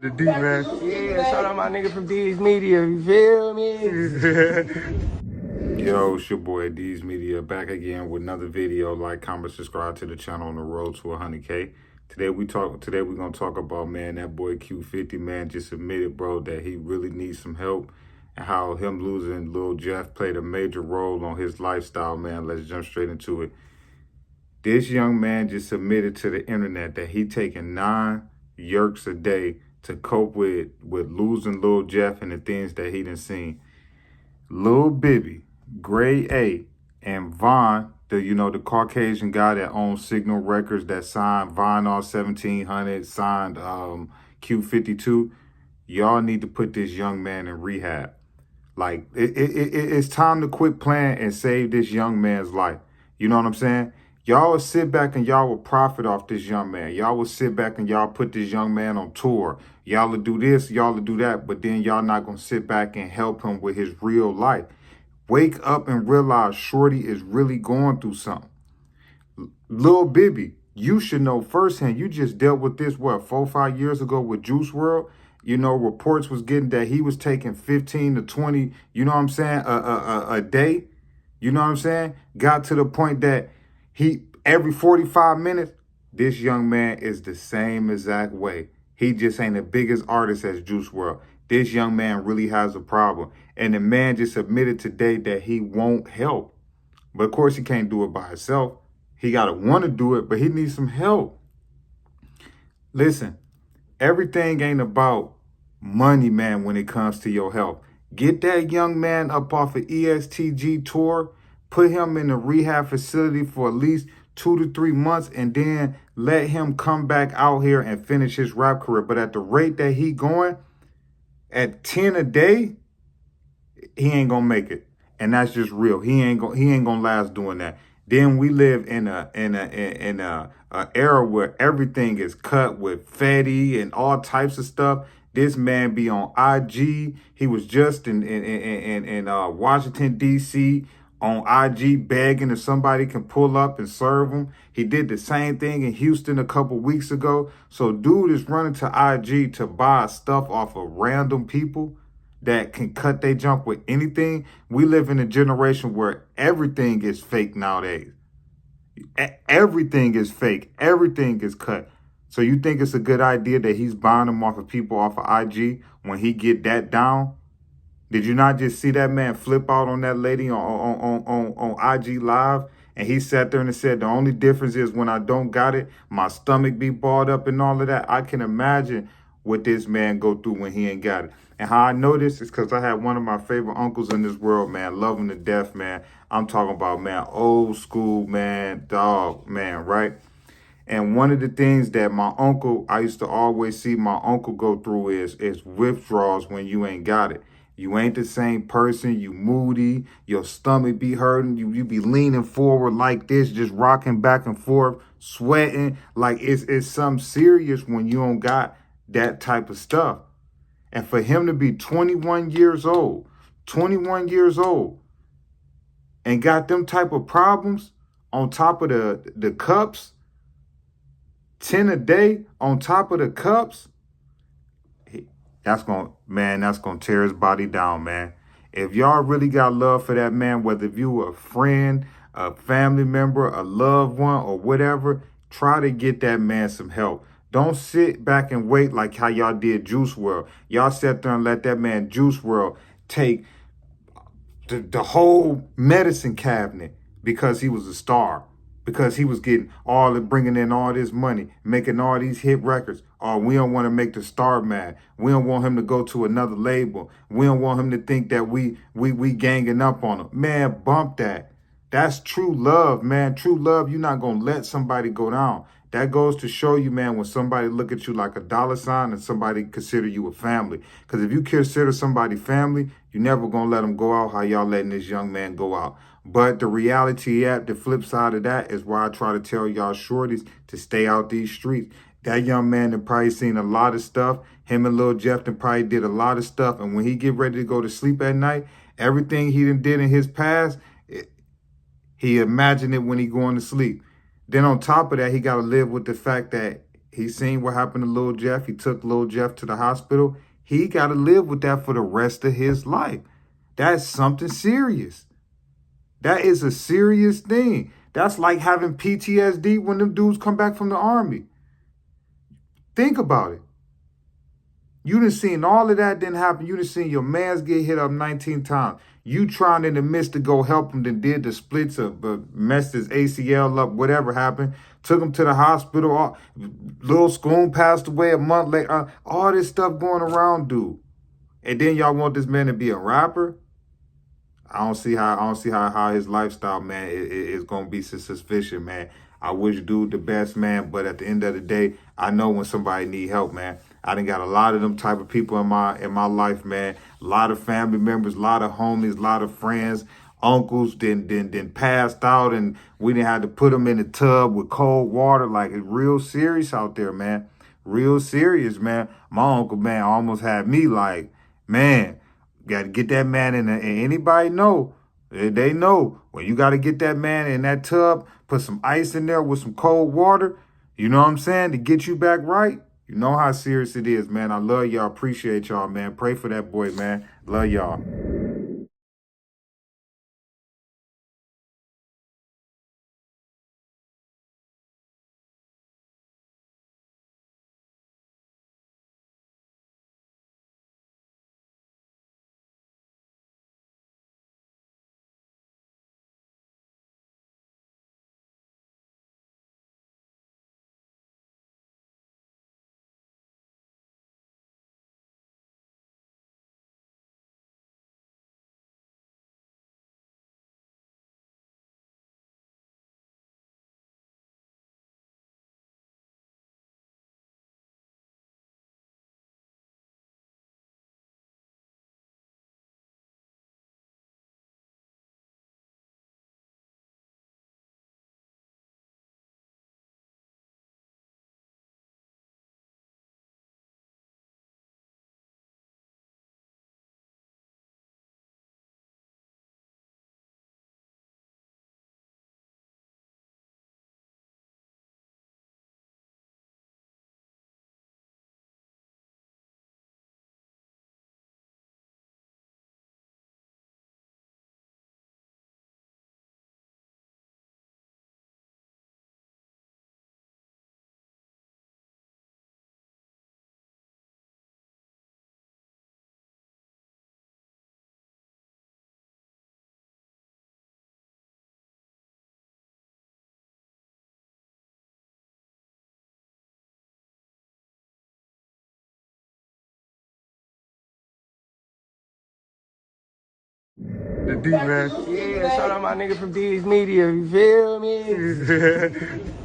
The D, man. Yeah, shout out my nigga from D's Media, you feel me? Yo, it's your boy D's Media back again with another video. Like, comment, subscribe to the channel on the road to 100K. Today we're gonna talk about, man, that boy Q50, man, just admitted, bro, that he really needs some help, and how him losing Lil Jeff played a major role on his lifestyle, man. Let's jump straight into it. This young man just admitted to the internet that he taking 9 yerks a day to cope with losing Lil Jeff and the things that he done seen. Lil Bibby, Grade A, and Von, the Caucasian guy that owns Signal Records, that signed Vinyl 1700, signed Q52. Y'all need to put this young man in rehab. Like, it's time to quit playing and save this young man's life. You know what I'm saying? Y'all will sit back and y'all will profit off this young man. Y'all will sit back and y'all put this young man on tour. Y'all will do this, y'all will do that, but then y'all not going to sit back and help him with his real life. Wake up and realize Shorty is really going through something. Lil Bibby, you should know firsthand. You just dealt with this, 4 or 5 years ago with Juice WRLD. You know, reports was getting that he was taking 15 to 20, you know what I'm saying, a day. You know what I'm saying? Got to the point that every 45 minutes, this young man is the same exact way. He just ain't the biggest artist as Juice WRLD. This young man really has a problem. And the man just admitted today that he won't help. But of course, he can't do it by himself. He got to want to do it, but he needs some help. Listen, everything ain't about money, man, when it comes to your health. Get that young man up off of ESTG tour, put him in a rehab facility for at least 2 to 3 months, and then let him come back out here and finish his rap career. But at the rate that he going, at 10 a day, he ain't gonna make it. And that's just real. He ain't gonna last doing that. Then we live in a era where everything is cut with fatty and all types of stuff. This man be on IG. He was just in Washington, D.C. on IG begging if somebody can pull up and serve him. He did the same thing in Houston a couple weeks ago. So dude is running to IG to buy stuff off of random people that can cut their junk with anything. We live in a generation where everything is fake nowadays. Everything is fake. Everything is cut. So you think it's a good idea that he's buying them off of people off of IG when he get that down? Did you not just see that man flip out on that lady on IG Live? And he sat there and said, the only difference is when I don't got it, my stomach be balled up and all of that. I can imagine what this man go through when he ain't got it. And how I know this is because I had one of my favorite uncles in this world, man. Love him to death, man. I'm talking about, man, old school, man, dog, man, right? And one of the things that I used to always see my uncle go through is withdrawals when you ain't got it. You ain't the same person. You moody. Your stomach be hurting. You be leaning forward like this, just rocking back and forth, sweating. Like it's something serious when you don't got that type of stuff. And for him to be 21 years old, and got them type of problems on top of the cups, 10 a day on top of the cups, that's gonna tear his body down, man. If y'all really got love for that man, whether if you a friend, a family member, a loved one, or whatever, try to get that man some help. Don't sit back and wait like how y'all did Juice WRLD. Y'all sat there and let that man Juice WRLD take the whole medicine cabinet because he was a star, because he was bringing in all this money, making all these hit records. Oh, we don't want to make the star mad. We don't want him to go to another label. We don't want him to think that we ganging up on him. Man, bump that. That's true love, man. True love, you're not going to let somebody go down. That goes to show you, man, when somebody look at you like a dollar sign and somebody consider you a family. Because if you consider somebody family, you're never going to let them go out how y'all letting this young man go out. But the reality the flip side of that is why I try to tell y'all shorties to stay out these streets. That young man had probably seen a lot of stuff. Him and Lil Jeff probably did a lot of stuff. And when he get ready to go to sleep at night, everything he done did in his past, he imagined it when he going to sleep. Then on top of that, he got to live with the fact that He seen what happened to Lil Jeff. He took Lil Jeff to the hospital. He got to live with that for the rest of his life. That's something serious. That is a serious thing. That's like having PTSD when them dudes come back from the army. Think about it. You done seen all of that didn't happen. You done seen your mans get hit up 19 times. You trying in the midst to go help him, then did the splits up, messed his ACL up, whatever happened. Took him to the hospital. Lil Scoon passed away a month later. All this stuff going around, dude. And then y'all want this man to be a rapper? I don't see how his lifestyle, man, is gonna be sufficient, man. I wish dude the best, man, but at the end of the day, I know when somebody need help, man. I done got a lot of them type of people in my life, man. A lot of family members, a lot of homies, a lot of friends, uncles, then passed out, and we didn't have to put them in the tub with cold water. Like, it's real serious out there, man. Real serious, man. My uncle, man, almost had me like, man. Got to get that man in there. And anybody know, they know, when you got to get that man in that tub, put some ice in there with some cold water, you know what I'm saying, to get you back right. You know how serious it is, man. I love y'all. Appreciate y'all, man. Pray for that boy, man. Love y'all. The D, man. Yeah, shout out my nigga from D's Media, you feel me?